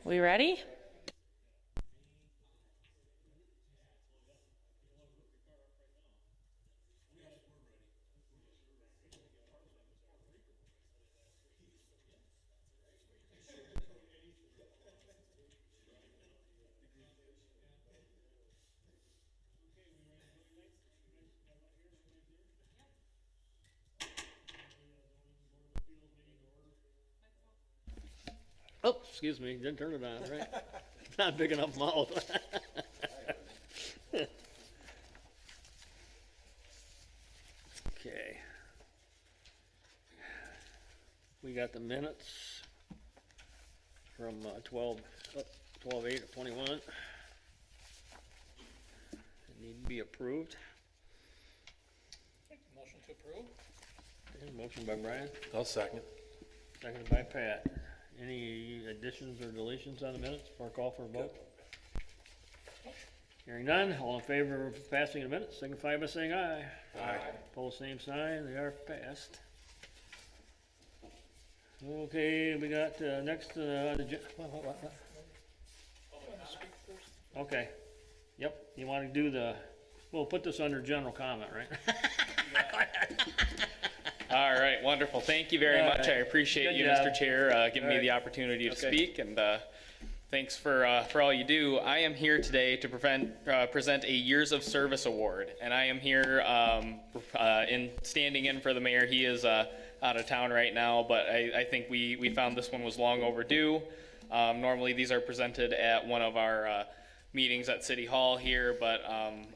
We ready? Oh, excuse me, didn't turn it on, right? Not big enough mouth. Okay. We got the minutes from 12/8 of 21. They need to be approved. Motion to approve? Okay, motion by Brian, I'll second. seconded by Pat. Any additions or deletions on the minutes before I call for a vote? Hearing none, all in favor of passing the minutes, signify by saying aye. Aye. Pose same sign, they are passed. Okay, we got next, what? Okay, yep, you want to do we'll put this under general comment, right? All right, wonderful. Thank you very much. I appreciate Good you, job. Mr. Chair, giving me All the right. opportunity to Okay. speak, and thanks for all you do. I am here today to present a Years of Service Award, and I am here standing in for the mayor. He is out of town right now, but I think we found this one was long overdue. Normally, these are presented at one of our meetings at City Hall here, but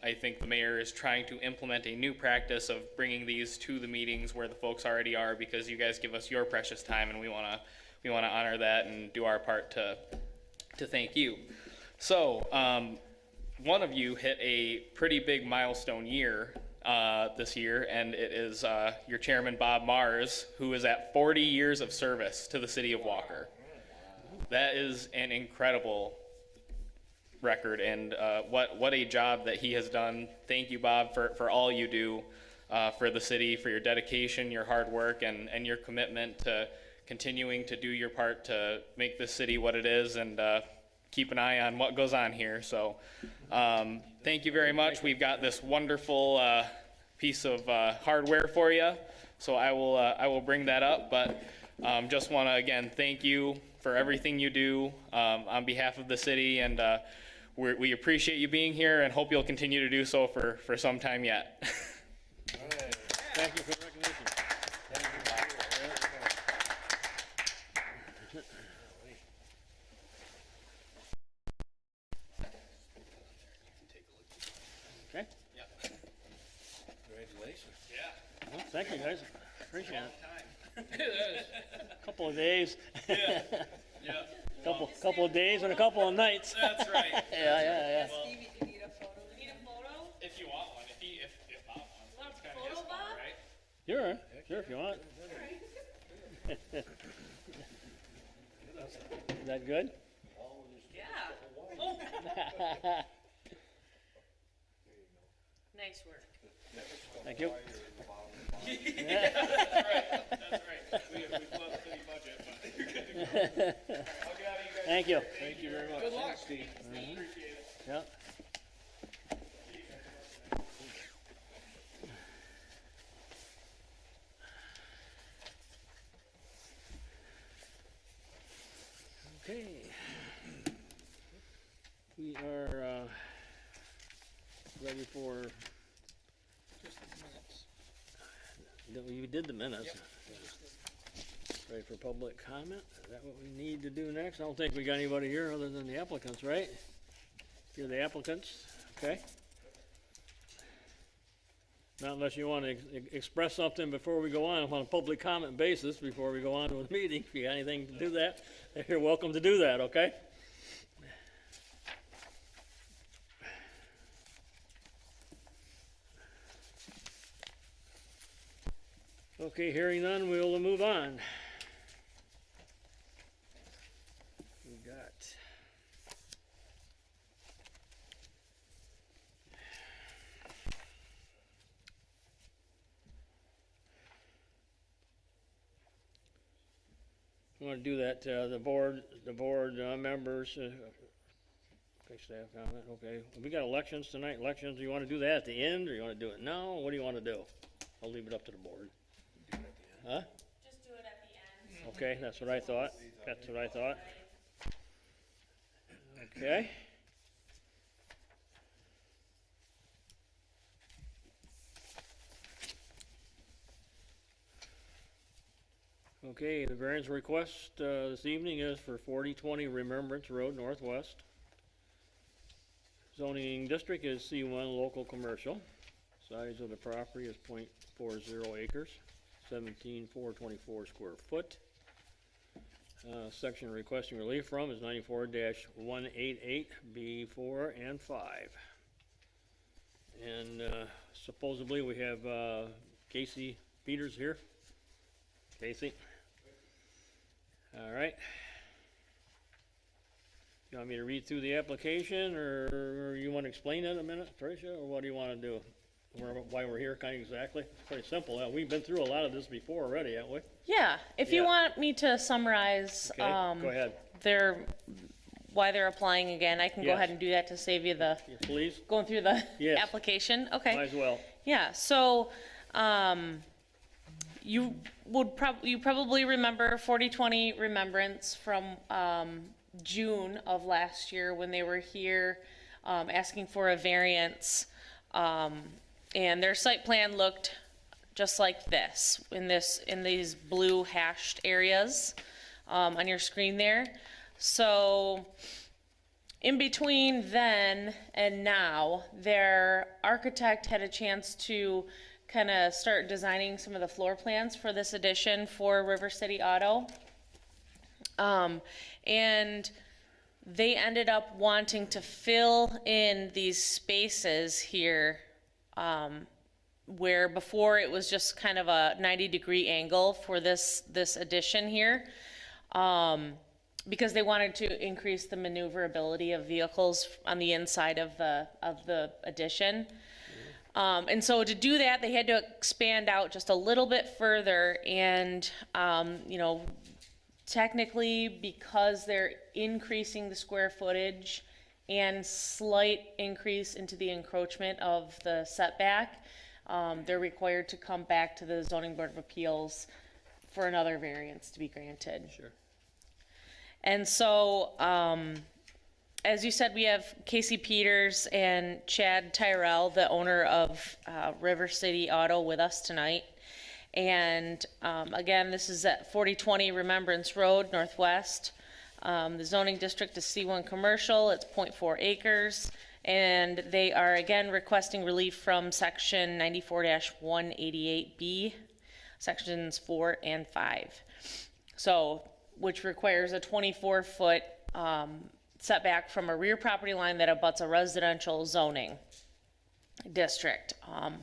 I think the mayor is trying to implement a new practice of bringing these to the meetings where the folks already are, because you guys give us your precious time, and we want to honor that and do our part to thank you. So one of you hit a pretty big milestone year this year, and it is your chairman, Bob Mars, who is at 40 years of service to the city of Walker. That is an incredible record, and what a job that he has done. Thank you, Bob, for all you do for the city, for your dedication, your hard work, and your commitment to continuing to do your part to make this city what it is, and keep an eye on what goes on here. So thank you very much. We've got this wonderful piece of hardware for you, so I will bring that up, but just want to again thank you for everything you do on behalf of the city, and we appreciate you being here and hope you'll continue to do so for some time yet. Thank you for the recognition. Okay, Congratulations. Yeah. well, thank you guys, appreciate it. Time. Couple of days. Yeah. Yeah. Couple of days and a couple of nights. That's right. Yeah. Stevie, do you need a photo? You need a photo? If you want one, if Bob wants one, it's kind of his Photo, call, Bob? right? Sure if you want. Is that good? Yeah. Oh. Nice work. Thank you. That's right. We blow the city budget, but you're good to go. I'll get out of you guys. Thank you. Thank you very much. Good luck. Thanks, Steve. Appreciate it. Yeah. Okay. We are ready for. You did the minutes. Ready for public comment? Is that what we need to do next? I don't think we got anybody here other than the applicants, right? You're the applicants, okay? Not unless you want to express something before we go on a public comment basis, before we go on to a meeting. If you got anything to do that, you're welcome to do that, okay? Okay, hearing none, we'll move on. We got You wanna do that, the board, members, okay, staff comment, okay. We got elections tonight, you wanna do that at the end, or you wanna do it now, what do you wanna do? I'll leave it up to the board. Huh? Just do it at the end. Okay, that's what I thought, Okay. Okay, the variance request, this evening is for 4020 Remembrance Road Northwest. Zoning district is C1 local commercial. Size of the property is .40 acres, 17,424 square foot. Section requesting relief from is 94-188 B4 and 5. And supposedly we have Casey Peters here. Casey? All right. You want me to read through the application, or you want to explain it in a minute, Tricia, or what do you want to do? Why we're here, kind of exactly? It's pretty simple. We've been through a lot of this before already, haven't we? Yeah, if you want me to summarize, Okay, go ahead. why they're applying again, I can go Yes. ahed and do that to save you the, Yeah, please, going through the Yes. application, okay? might as well. Yeah, so, you probably remember 4020 Remembrance from, June of last year when they were here, asking for a variance. And their site plan looked just like this, in these blue hashed areas, on your screen there. So, in between then and now, their architect had a chance to kind of start designing some of the floor plans for this addition for River City Auto. And they ended up wanting to fill in these spaces here, where before it was just kind of a 90-degree angle for this addition here, because they wanted to increase the maneuverability of vehicles on the inside of the addition. And so to do that, they had to expand out just a little bit further, and technically, because they're increasing the square footage and slight increase into the encroachment of the setback, they're required to come back to the Zoning Board of Appeals for another variance to be granted. Sure. And so, as you said, we have Casey Peters and Chad Tyrell, the owner of River City Auto, with us tonight. And again, this is at 4020 Remembrance Road Northwest. The zoning district is C1 commercial, it's .4 acres, and they are again requesting relief from section 94-188B, sections 4 and 5. So, which requires a 24-foot setback from a rear property line that abuts a residential zoning district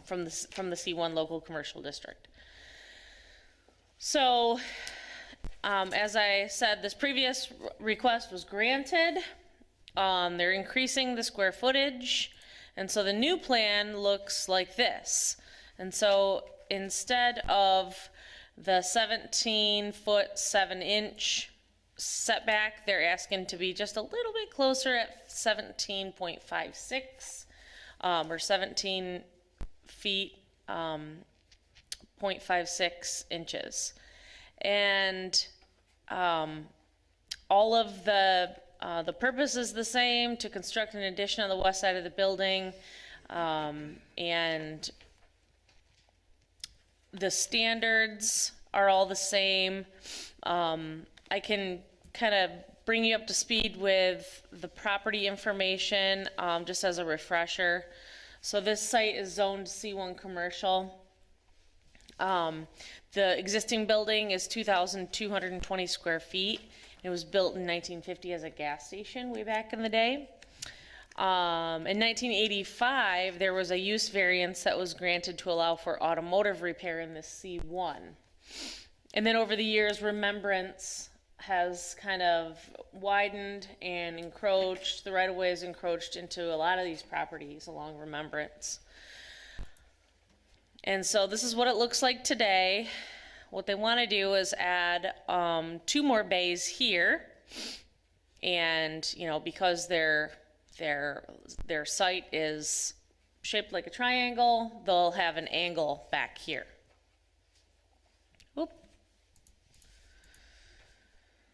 from the C1 local commercial district. So, as I said, this previous request was granted. They're increasing the square footage, and so the new plan looks like this. And so instead of the 17-foot 7-inch setback, they're asking to be just a little bit closer at 17.56, or 17 feet, 0.56 inches. And all of the purpose is the same, to construct an addition on the west side of the building, and the standards are all the same. I can kind of bring you up to speed with the property information, just as a refresher. So this site is zoned C1 commercial. The existing building is 2,220 square feet. It was built in 1950 as a gas station way back in the day. In 1985, there was a use variance that was granted to allow for automotive repair in the C1. And then over the years, Remembrance has kind of widened and encroached. The right-of-way is encroached into a lot of these properties along Remembrance. And so this is what it looks like today. what they want to do is add 2 more bays here. And, you know, because their site is shaped like a triangle, they'll have an angle back here. Oop.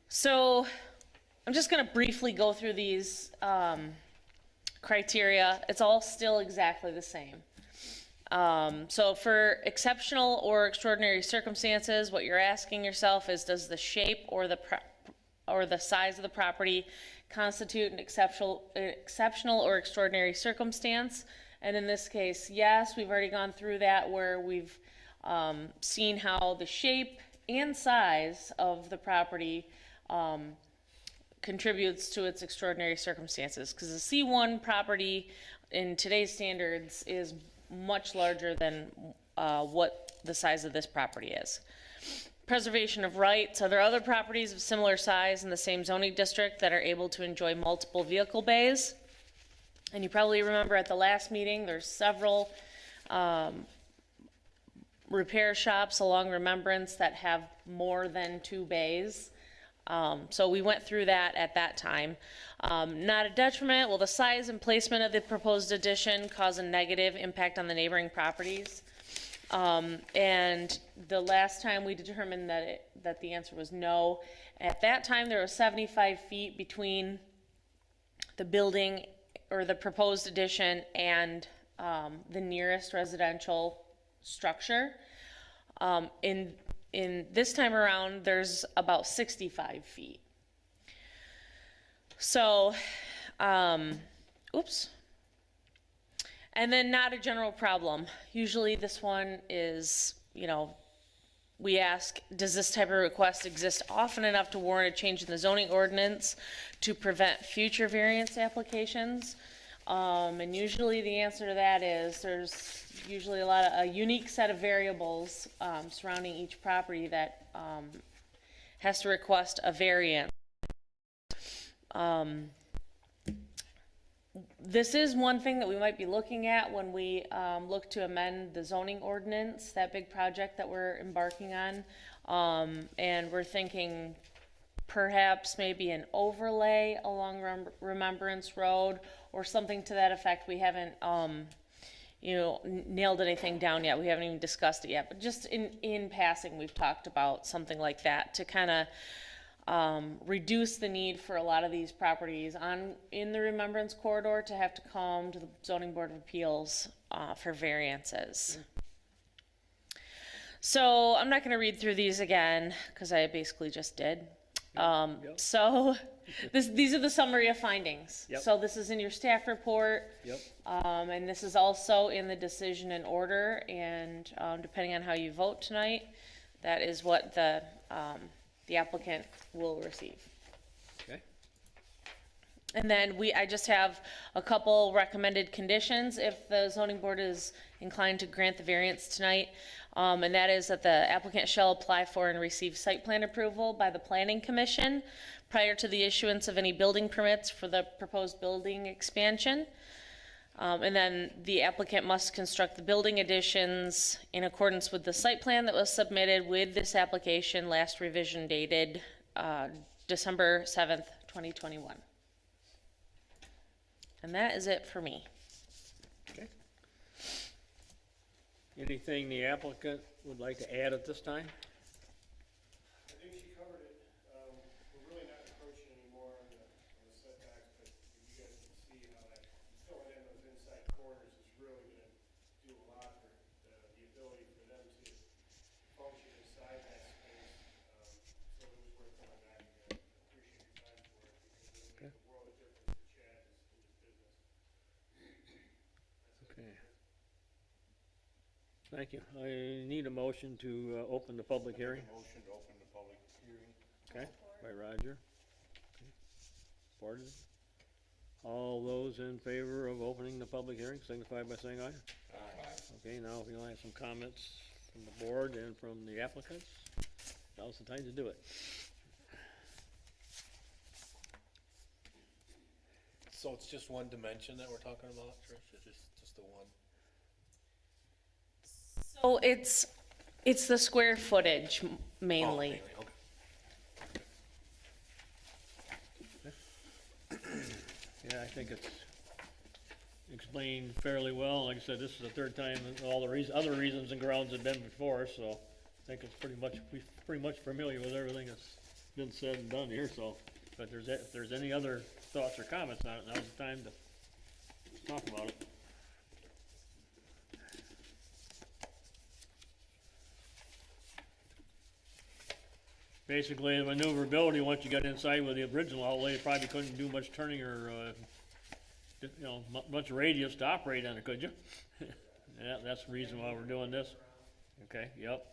So I'm just going to briefly go through these criteria. It's all still exactly the same. So for exceptional or extraordinary circumstances, what you're asking yourself is, does the shape or the size of the property constitute an exceptional or extraordinary circumstance? And in this case, yes, we've already gone through that, where we've seen how the shape and size of the property contributes to its extraordinary circumstances, because the C1 property in today's standards is much larger than what the size of this property is. Preservation of rights. Are there other properties of similar size in the same zoning district that are able to enjoy multiple vehicle bays? And you probably remember at the last meeting, there's several repair shops along Remembrance that have more than 2 bays. So we went through that at that time. Not a detriment. Will the size and placement of the proposed addition cause a negative impact on the neighboring properties? And the last time we determined that the answer was no. At that time, there was 75 feet between the building or the proposed addition and the nearest residential structure. In this time around, there's about 65 feet. So, oops. And then not a general problem. Usually this one is, you know, we ask, does this type of request exist often enough to warrant a change in the zoning ordinance to prevent future variance applications? And usually the answer to that is there's usually a unique set of variables surrounding each property that has to request a variance. This is one thing that we might be looking at when we look to amend the zoning ordinance, that big project that we're embarking on. And we're thinking perhaps maybe an overlay along Remembrance Road or something to that effect. We haven't, nailed anything down yet. We haven't even discussed it yet. But just in passing, we've talked about something like that to kind of reduce the need for a lot of these properties in the Remembrance corridor to have to come to the Zoning Board of Appeals for variances. So I'm not going to read through these again because I basically just did. So these are the summary of findings. Yep. So this is in your staff report. Yep. And this is also in the decision and order. And depending on how you vote tonight, that is what the applicant will receive. Okay. And then I just have a couple recommended conditions if the zoning board is inclined to grant the variance tonight. And that is that the applicant shall apply for and receive site plan approval by the Planning Commission prior to the issuance of any building permits for the proposed building expansion. And then the applicant must construct the building additions in accordance with the site plan that was submitted with this application, last revision dated December 7th, 2021. And that is it for me. Okay. Anything the applicant would like to add at this time? I think she covered it. We're really not encroaching anymore on the setbacks, but you guys can see how that filling in those inside corners is really going to do a lot for the ability for them to function inside that space. So it was worth coming back again. Appreciate your time for it because it'll make a world of difference to Chad in his business. Okay. Thank you. I need a motion to open the public hearing. Motion to open the public hearing. Okay, by Roger. Okay. Supported. All those in favor of opening the public hearing signify by saying aye. Aye. Okay, now if you want to have some comments from the board and from the applicants, now's the time to do it. So it's just one dimension that we're talking about, Trish? It's just the one? So it's It's the square footage Oh, mainly. okay. Yeah, I think it's explained fairly well. Like I said, this is the third time, and all the other reasons and grounds have been before, so I think it's we're pretty much familiar with everything that's been said and done here, so. But if there's any other thoughts or comments on it, now's the time to talk about it. Basically, the maneuverability, once you got inside with the original outlay, you probably couldn't do much turning or, much radius to operate on it, could you? Yeah, that's the reason why we're doing this. Okay, yep,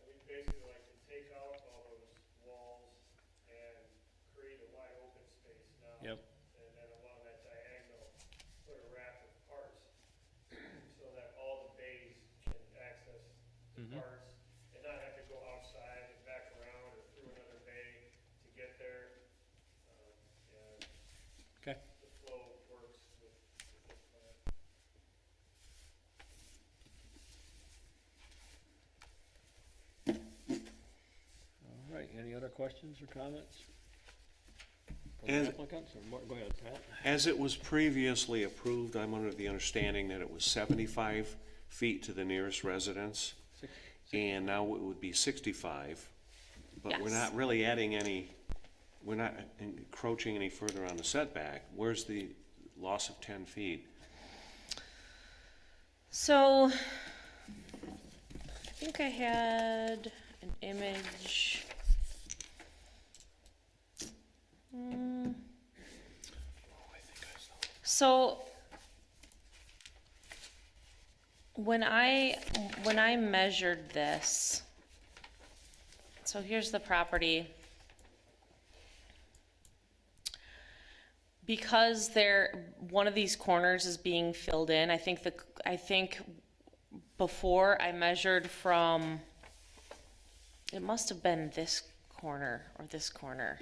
We basically like to take out all those walls and create a wide open space now. yep, And then along that diagonal, put a rack of parts so that all the bays can access the parts and not have to go outside and back around or through another bay to get there. And okay. the flow works with this plan. All right, any other questions or comments? From And- the applicants, or more, go ahead, Pat. As it was previously approved, I'm under the understanding that it was 75 feet to the nearest residence, and now it would be 65. But we're Yes. not really adding any, we're not encroaching any further on the setback. Where's the loss of 10 feet? So, I think I had an image. So, when I measured this, so here's the property. Because one of these corners is being filled in, I think before I measured from, it must have been this corner or this corner.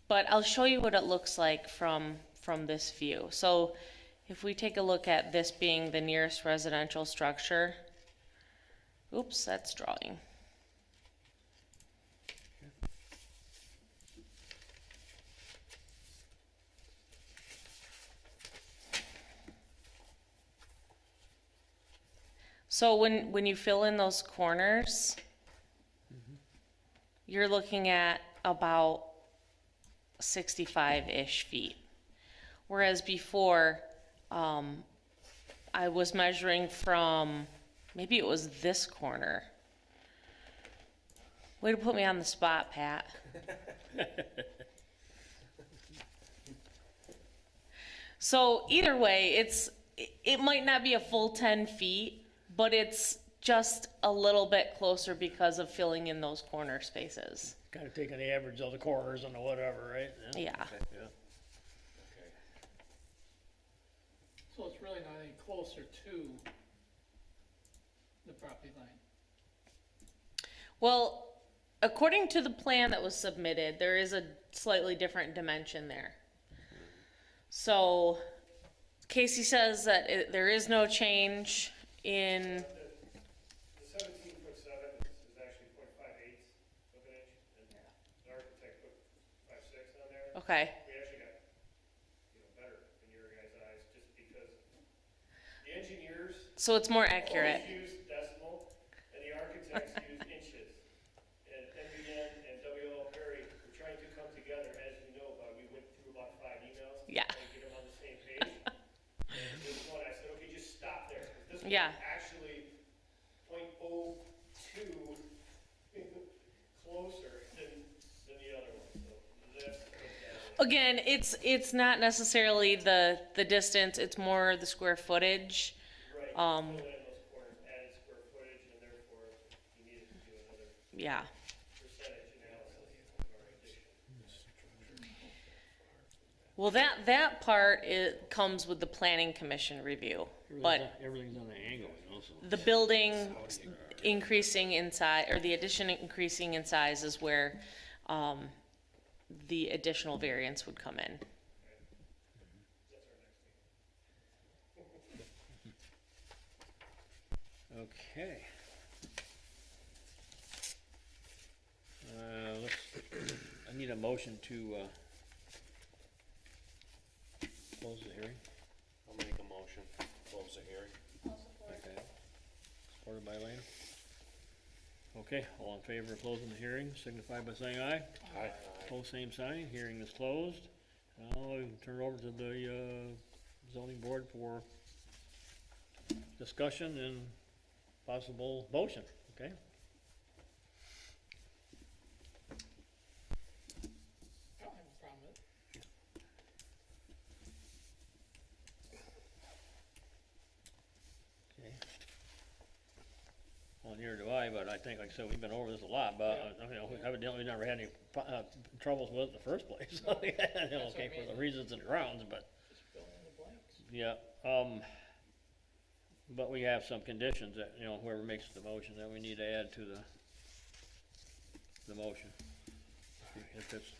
But I'll show you what it looks like from this view. So if we take a look at this being the nearest residential structure, oops, that's drawing. So when you fill in those corners, you're looking at about 65-ish feet. Whereas before, I was measuring from, maybe it was this corner. Way to put me on the spot, Pat. So either way, it might not be a full 10 feet, but it's just a little bit closer because of filling in those corner spaces. Kind of taking the average of the corners and the whatever, right? Yeah. Yeah. So it's really not any closer to the property line. Well, according to the plan that was submitted, there is a slightly different dimension there. So Casey says that there is no change in, The 17'7" is actually .58 of an inch, and the architect put 5'6" on there. okay, We actually got, better in your guys' eyes, just because the engineers so it's more accurate. always use decimal, and the architects use inches. And NBN and WL Perry were trying to come together, as you know, but we went through about 5 emails. Yeah. To get them on the same page. And this one, I said, okay, just stop there. 'Cause this one Yeah. is actually .02 closer than the other one, so that's what that is. Again, it's not necessarily the distance, it's more the square footage. Right, Um, fill in those corners, added square footage, and therefore you needed to do another Yeah. percentage analysis or addition. Well, that part comes with the planning commission review, but Everything's on the angle, so. the building increasing in size, or the addition increasing in size is where, the additional variance would come in. Okay. I need a motion to, close the hearing. I'll make a motion, close the hearing. Okay. Supported by Elena. Okay, all in favor of closing the hearing, signify by saying aye. Aye. Pose same sign, hearing is closed. Now we can turn it over to the, zoning board for discussion and possible motion, okay? I don't have a problem with it. Okay. Well, neither do I, but I think, like I said, we've been over this a lot, but, I mean, evidently we never had any, troubles with it in the first place. Okay, for the reasons and grounds, but, Just fill in the blanks. yeah, but we have some conditions that, whoever makes the motion, that we need to add to the motion. If it's,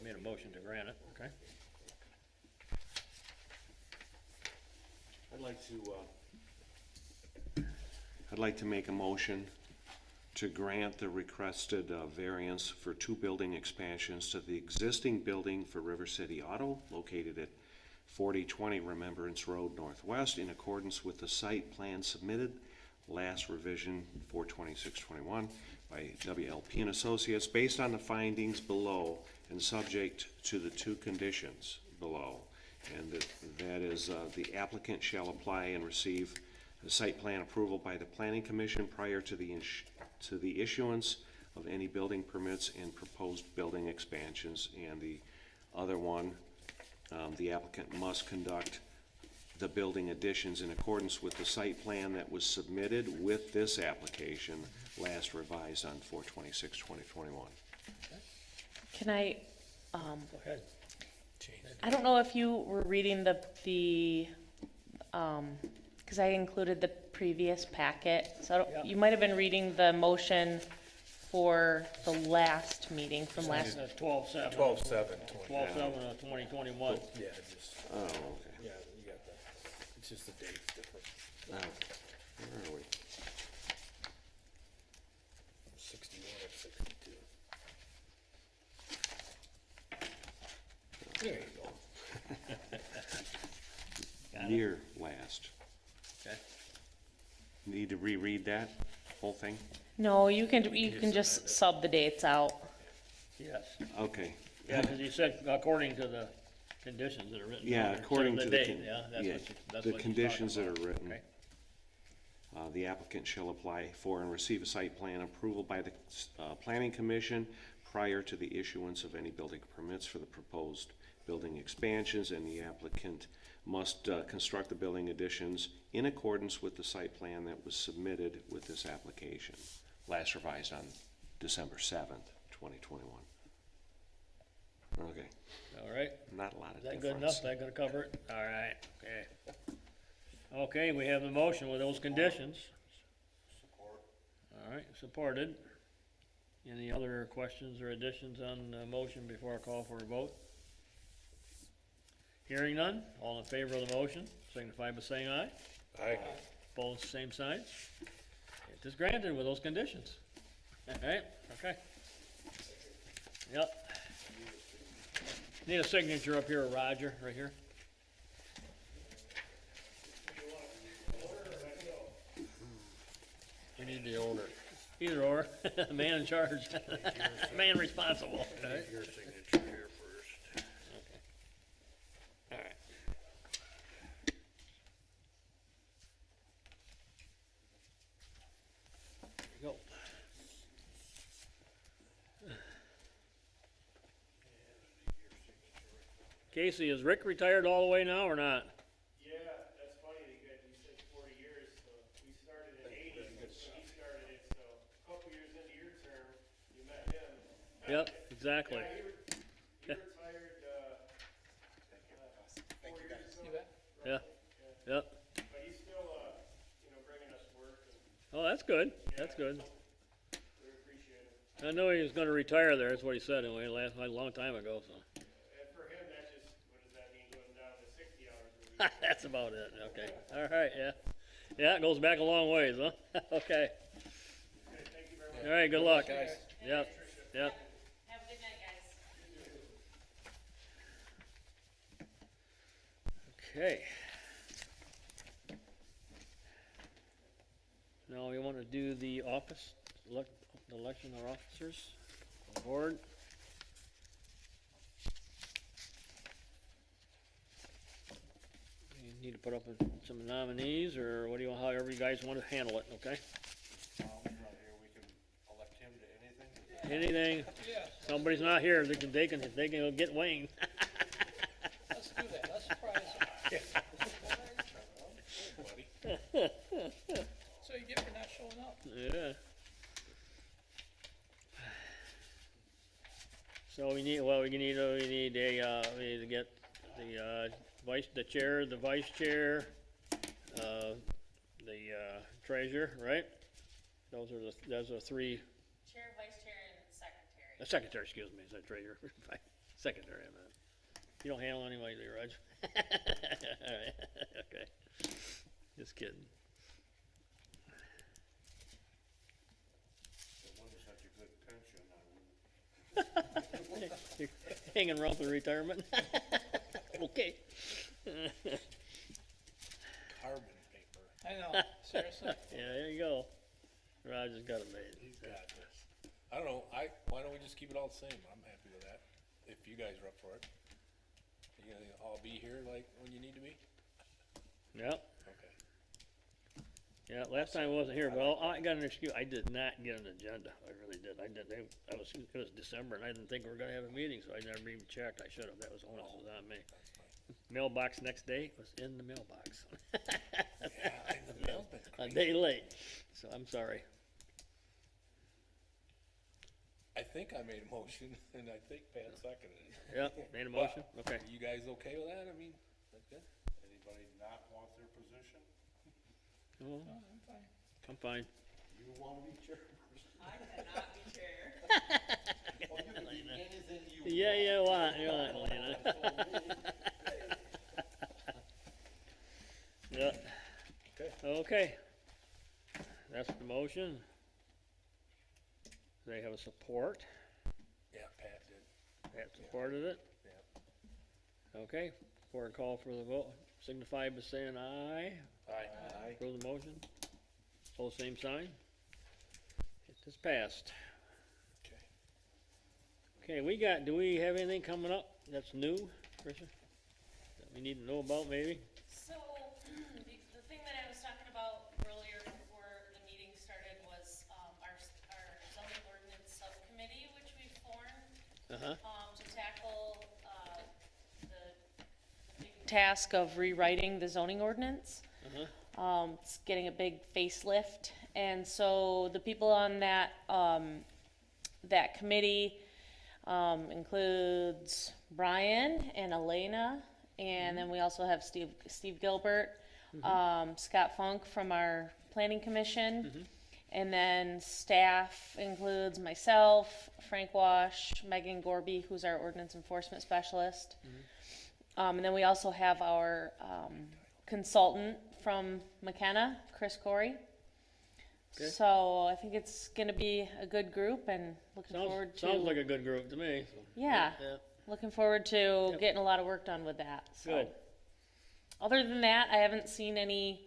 made a motion to grant it, okay? I'd like to make a motion to grant the requested variance for 2 building expansions to the existing building for River City Auto located at 4020 Remembrance Road Northwest in accordance with the site plan submitted, last revision 42621 by WLP and Associates, based on the findings below and subject to the 2 conditions below. And that is the applicant shall apply and receive a site plan approval by the Planning Commission prior to the issuance of any building permits and proposed building expansions. And the other one, the applicant must conduct the building additions in accordance with the site plan that was submitted with this application, last revised on 4/26/2021. Can I, Go ahead. I don't know if you were reading because I included the previous packet, so I Yeah. don't, you might have been reading the motion for the last meeting from last. That's 12/7. 12/7, 12/7 of 2021. Yeah, just, Oh, okay. yeah, you got that. It's just the date's different. Now, where are we? 61 or 62. There you go. Got it? Near last. Okay. Need to reread that whole thing? No, you can just sub the dates out. Yes. Okay. Yeah, because you said according to the conditions that are written. Yeah, down there, according instead to of the, date, yeah, that's yeah, what you, that's the what you're conditions that talking are about. written. Okay. The applicant shall apply for and receive a site plan approval by the Planning Commission prior to the issuance of any building permits for the proposed building expansions, and the applicant must construct the building additions in accordance with the site plan that was submitted with this application, last revised on December 7th, 2021. Okay, All right. not a lot of Is that difference. good enough? Is that gonna cover it? All right, okay. Okay, we have the motion with those conditions. All right, supported. Any other questions or additions on the motion before I call for a vote? Hearing none, all in favor of the motion, signify by saying aye. Aye. Both same side. It is granted with those conditions. All right, okay. Yep. Need a signature up here, Roger, right here. We need the owner. Either or, man in charge, man responsible. All right. Your signature here first. All right. There you go. Casey, is Rick retired all the way now or not? Yeah, that's funny, you said 40 years, so we started in 80, when he started it, so a couple years into your term, you met him. Yep, exactly. Yeah, he retired, 4 years ago. You bet. Yeah, yep. But he's still, bringing us work, and Oh, that's good, that's good. we appreciate it. I know he was gonna retire there, that's what he said anyway, a long time ago, so. And for him, that just, what does that mean, going down to 60 hours a week? That's about it, okay, all right. right, yeah. Yeah, it goes back a long ways, huh? Okay. Thank you very much. All right, good luck. Yep, yep. Have a good night, guys. Okay. Now we want to do the office, the election of officers, board. You need to put up some nominees, or what do you, however you guys want to handle it, okay? Tom's not here, we can elect him to anything. Anything, Yeah, somebody's not here, they can get Wayne. let's do that, let's try Buddy. So you get for not showing up. Yeah. So we need to get the chair, the vice chair, the treasurer, right? Those are three, Chair, vice chair, and secretary. secretary, excuse me, is that treasurer? Secretary, I meant. You don't handle anybody, do you, Raj? All right, okay. Just kidding. The one with such a good pension, I wouldn't. You're hanging around for retirement? Okay. Carbon paper, I know, seriously. Yeah, there you go. Raj has got it made. he's got this. I don't know, why don't we just keep it all the same? I'm happy with that, if you guys are up for it. You gonna all be here like when you need to be? Yep. Okay. Yeah, last time I wasn't here, but I got an excuse. I did not get an agenda. I really did. It was December, and I didn't think we were gonna have a meeting, so I never even checked. I should have. That was onus was on me. That's fine. Mailbox next day was in the mailbox. Yeah, and the mail's been A crazy. day late, so I'm sorry. I think I made a motion, and I think Pat seconded it. Yep, made a motion. Okay. You guys okay with that? I mean, that's good? Anybody not want their position? Oh, No, I'm fine. I'm fine. You wanna be chairperson? I cannot be chair. Well, you can be anything you want. Yeah, you want, Lena. Yeah. Okay. Okay. That's the motion. They have a support. Yeah, Pat did. Pat supported it. Yeah. Okay, before I call for the vote, signify by saying aye. Aye. Approve the motion. All same sign. It is passed. Okay. Okay, do we have anything coming up that's new, Tricia? That we need to know about maybe? So, the thing that I was talking about earlier before the meeting started was, our zoning ordinance subcommittee, which we formed, Uh-huh. to tackle, the big task of rewriting the zoning ordinance. It's getting a big facelift, and so the people on that, that committee, includes Brian and Elena, and then we also have Steve Gilbert, Scott Funk from our planning commission, and then staff includes myself, Frank Wash, Megan Gorby, who's our ordinance enforcement specialist. And then we also have our, consultant from McKenna, Chris Corey. Okay. So I think it's gonna be a good group and looking forward to. Sounds like a good group to me. Yeah, Yeah. looking forward to Yep. getting a lot of work done with that, so. Good. Other than that, I haven't seen any,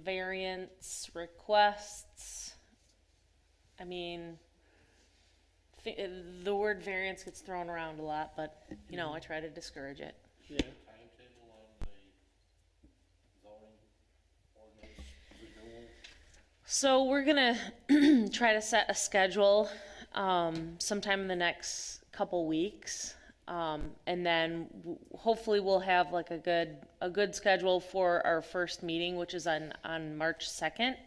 variance requests. I mean, the word variance gets thrown around a lot, but, you know, I try to discourage it. Yeah. Timetable on the zoning ordinance renewal? So we're gonna try to set a schedule, sometime in the next couple weeks. And then hopefully we'll have like a good schedule for our first meeting, which is on March 2nd.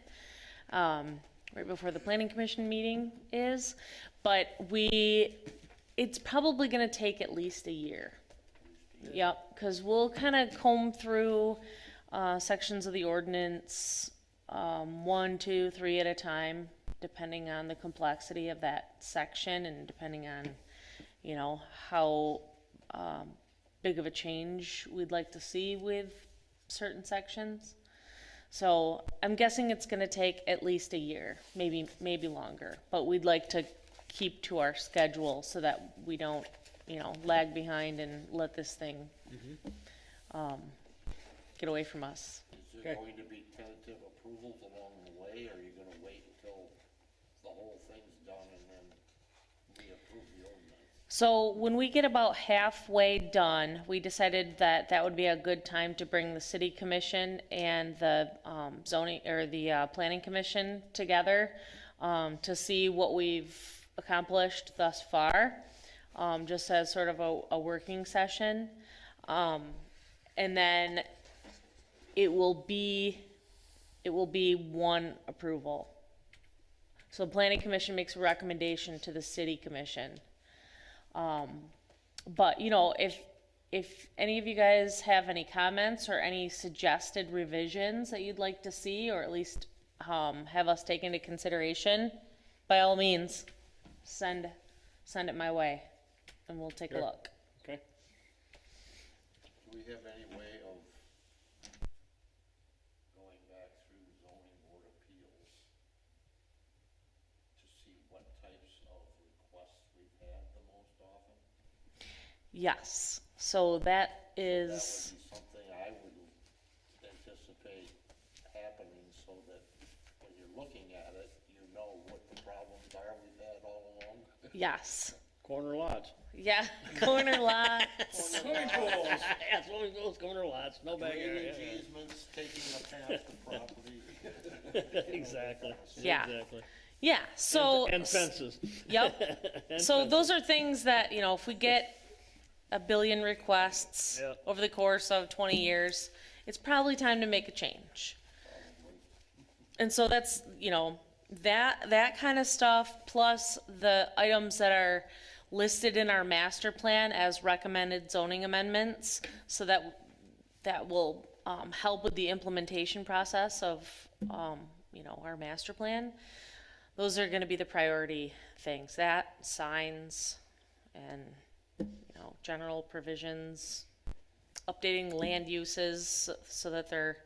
Right before the planning commission meeting is, but it's probably gonna take at least a year. Yep, cause we'll kinda comb through, sections of the ordinance, 1, 2, 3 at a time, depending on the complexity of that section and depending on, you know, how, big of a change we'd like to see with certain sections. So I'm guessing it's gonna take at least a year, maybe longer, but we'd like to keep to our schedule so that we don't, lag behind and let this thing, get away from us. Is there going to be tentative approvals along the way, or are you gonna wait until the whole thing's done and then reapprove the ordinance? So when we get about halfway done, we decided that that would be a good time to bring the city commission and the zoning, or the planning commission together to see what we've accomplished thus far, just as sort of a working session. And then it will be one approval. So the planning commission makes a recommendation to the city commission. But if any of you guys have any comments or any suggested revisions that you'd like to see, or at least have us take into consideration, by all means, send it my way, and we'll take a Sure. look. Okay. Do we have any way of going back through zoning board appeals to see what types of requests we've had the most often? Yes, so that is, That would be something I would anticipate happening, so that when you're looking at it, you know what the problems are we've had all along. yes, Corner lots. yeah, corner lots, Swimming pools. Yeah, swimming pools, corner lots, no backyard. Drainage easements, taking up half the property. Exactly. Yeah. Exactly. yeah, so. And fences. Yep. And So fences. those are things that, if we get a billion requests Yeah. over the course of 20 years, it's probably time to make a change. And so that's, that kind of stuff, plus the items that are listed in our master plan as recommended zoning amendments, so that will help with the implementation process of, our master plan. Those are gonna be the priority things, that, signs, and, general provisions, updating land uses so that they're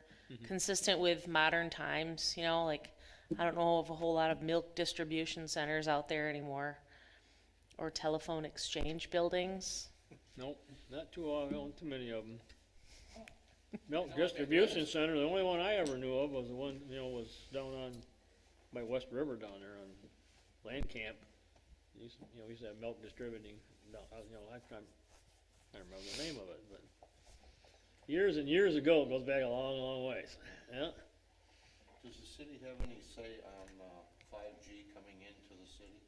consistent with modern times, like, I don't know of a whole lot of milk distribution centers out there anymore, or telephone exchange buildings. Nope, not too many of them. Milk distribution center, the only one I ever knew of was the one, was down on, by West River down there on Land Camp. We used to have milk distributing, I can't remember the name of it, but years and years ago, it goes back a long, long ways, yeah. Does the city have any say on 5G coming into the city?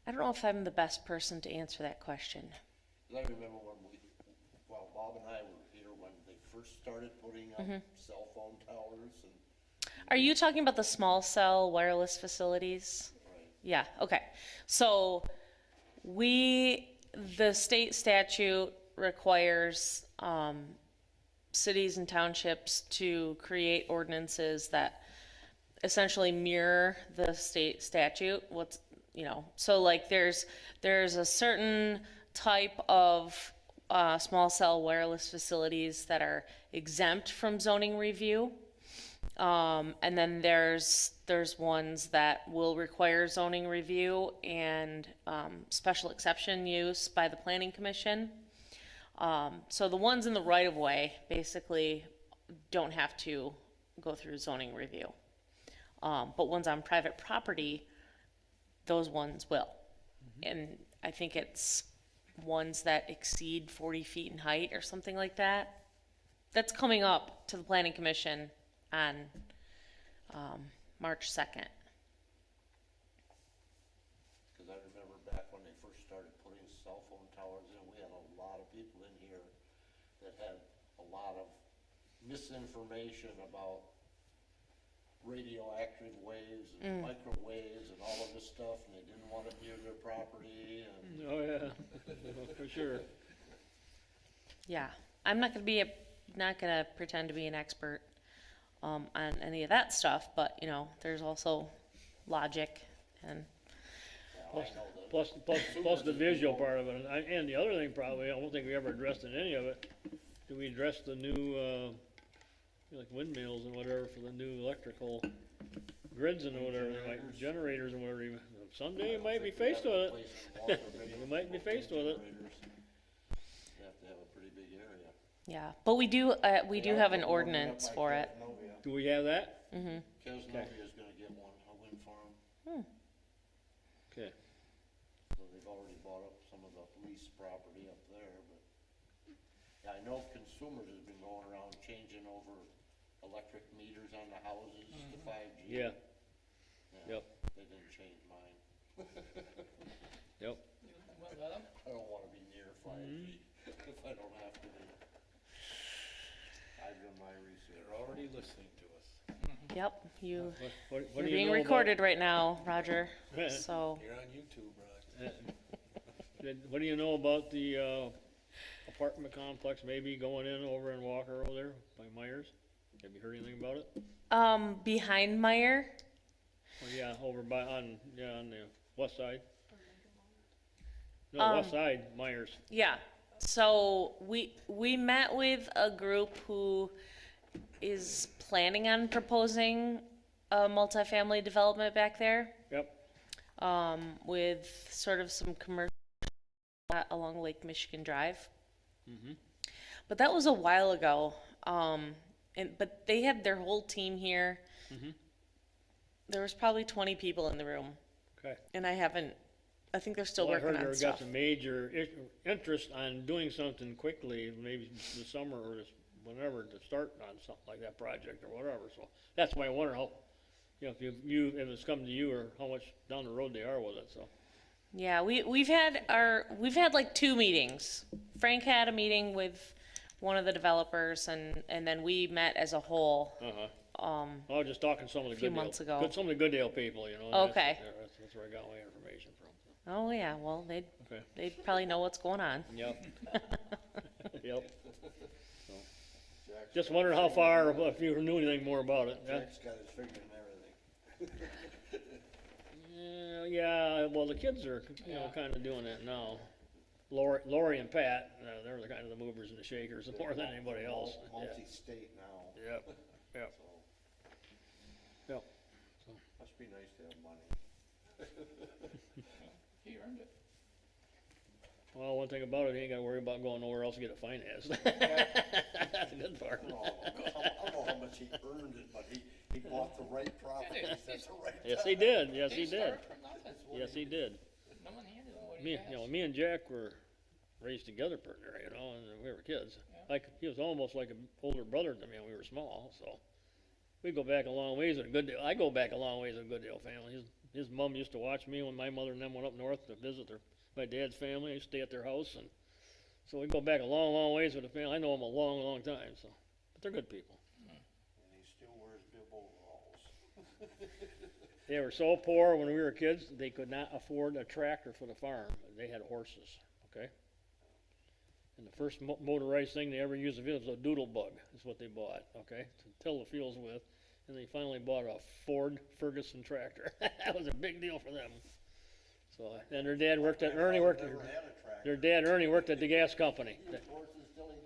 I don't know if I'm the best person to answer that question. 'Cause I remember when Bob and I were here when they first started putting up cell phone towers and, Are you talking about the small cell wireless facilities? right, Yeah, okay. So the state statute requires cities and townships to create ordinances that essentially mirror the state statute. So like there's a certain type of small cell wireless facilities that are exempt from zoning review. And then there's ones that will require zoning review and special exception use by the planning commission. So the ones in the right of way basically don't have to go through zoning review. But ones on private property, those ones will. And I think it's ones that exceed 40 feet in height or something like that. That's coming up to the planning commission on March 2nd. because I remember back when they first started putting cell phone towers in, we had a lot of people in here that had a lot of misinformation about radioactive waves and microwaves and all of this stuff, and they didn't want it near their property, and Oh, yeah, for sure. Yeah, I'm not gonna pretend to be an expert on any of that stuff, but there's also logic and Plus the visual part of it, and the other thing probably, I don't think we ever addressed in any of it, do we address the new, like windmills and whatever for the new electrical grids and whatever, like generators and whatever, someday you might be faced with it. You might be faced with it. You have to have a pretty big area. Yeah, but we do have an ordinance for it. Do we have that? Casnovia's gonna get one, a wind farm, Okay, so they've already bought up some of the lease property up there, but. Yeah, I know consumers has been going around changing over electric meters on the houses to 5G. yeah, Yeah, yep. They didn't change mine. yep. Well, let 'em. I don't wanna be near 5G if I don't have to be. I've done my research. They're already listening to us. Yep, you're What do you being know recorded right now, Roger. So, You're on YouTube, Rod. What do you know about the, apartment complex maybe going in over in Walker over there by Myers? Have you heard anything about it? behind Meyer, Oh, yeah, over by, on the west side. No, west side, Myers. yeah. So we met with a group who is planning on proposing a multifamily development back there, Yep, with sort of some commercial along Lake Michigan Drive. But that was a while ago. But they had their whole team here. There was probably 20 people in the room, okay. and I think they're still Well, I working heard on they got stuff. some major interest on doing something quickly, maybe this summer or this, whenever, to start on something like that project or whatever, so that's why I wonder how, if it's come to you or how much down the road they are with it, so. Yeah, we've had like 2 meetings. Frank had a meeting with one of the developers, and then we met as a whole. I was just talking to some of the few Goodale. months ago. Some of the Goodale people, and Okay. That's where I got my information from, so. Oh yeah, well they Okay. probably know what's going on. Yep. Yep. So, just wondering how far, if you knew anything more about it, yeah? Jack's got his finger in everything. Yeah, well, the kids are, kinda doing that now. Lori and Pat, they're the kind of the movers and the shakers more than anybody else. Yeah. Multi-state now, Yep, yep, so yep. must be nice to have money. He earned it. Well, one thing about it, you ain't gotta worry about going nowhere else to get it financed. That's the good part. I don't know how much he earned it, but he bought the right properties at the right time. Yes, he did, yes, he They did. start from nothing. Yes, he did. No one handed him what he asked. Me and Jack were raised together pretty near, and we were kids. Like, he was almost like an older brother to me when we were small, so. We go back a long ways with Goodale. I go back a long ways with Goodale family. His mom used to watch me when my mother and them went up north to visit my dad's family. I used to stay at their house, and so we go back a long, long ways with the family. I know them a long, long time, so, but they're good people. And he still wears bib overalls. They were so poor when we were kids, they could not afford a tractor for the farm. They had horses, okay? And the first motorized thing they ever used was a doodle bug, is what they bought, okay, to till the fields with. And they finally bought a Ford Ferguson tractor. That was a big deal for them. So, and their dad worked at, Never had a tractor. their dad Ernie worked at the gas company. He was horses till he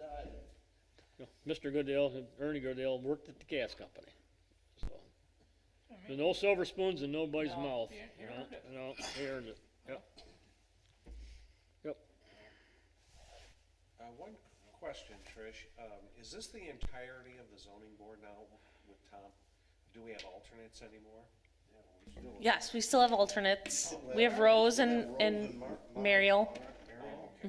died. Mr. Goodale, Ernie Goodale worked at the gas company. So, there's no silver spoons in nobody's No, mouth. he earned it. No, he earned it. Yep. Yep. One question, Trish, is this the entirety of the zoning board now with Tom? Do we have alternates anymore? Yes, we still have alternates. We have Rose and Mariel. I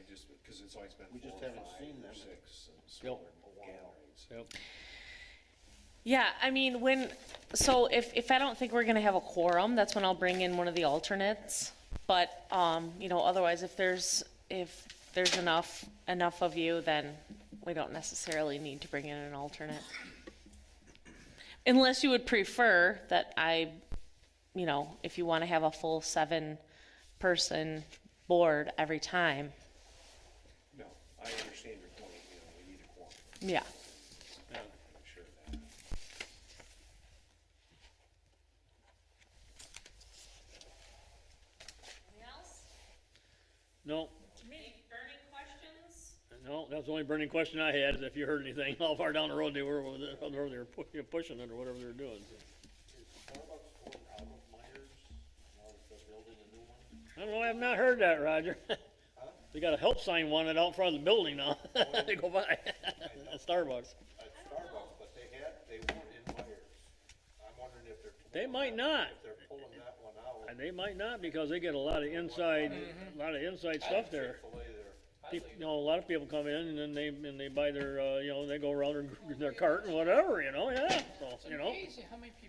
just, because it's always been We just 4 or haven't 5 seen or them. 6 smaller gatherings. Yep. Yeah, I mean, if I don't think we're gonna have a quorum, that's when I'll bring in one of the alternates. But, otherwise, if there's enough of you, then we don't necessarily need to bring in an alternate. Unless you would prefer that if you wanna have a full 7-person board every time, No, I understand your point, we need a quorum, yeah. I'm sure of that. No, Any burning questions? no, that's the only burning question I had, is if you heard anything, how far down the road they were with it, or they were pushing it, or whatever they were doing. Is Starbucks going out of Myers now that they're building a new one? I don't know, I have not heard that, Roger. They got a help sign wanted out front of the building now, they go by, at Starbucks. At Starbucks, but they weren't in Myers. I'm wondering if they're. They might not. If they're pulling that one out. And they might not, because they get a lot of inside, stuff there. Chick-fil-A there. You know, a lot of people come in and then they buy their, they go around their cart and whatever, yeah, so, It's amazing how many people